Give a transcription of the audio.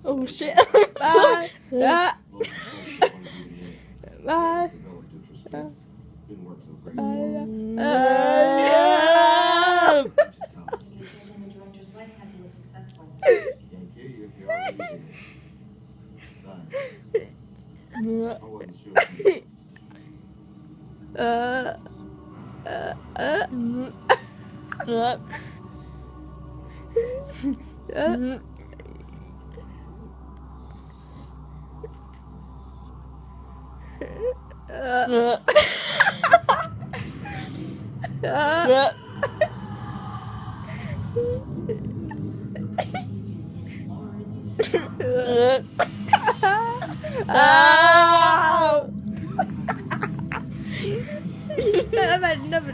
Oh shit. Bye. Bye. Bye. Didn't work so great. Changing the director's life had to look successful. Can't kill you if you're already dead. Besides, I wasn't sure if you missed. Never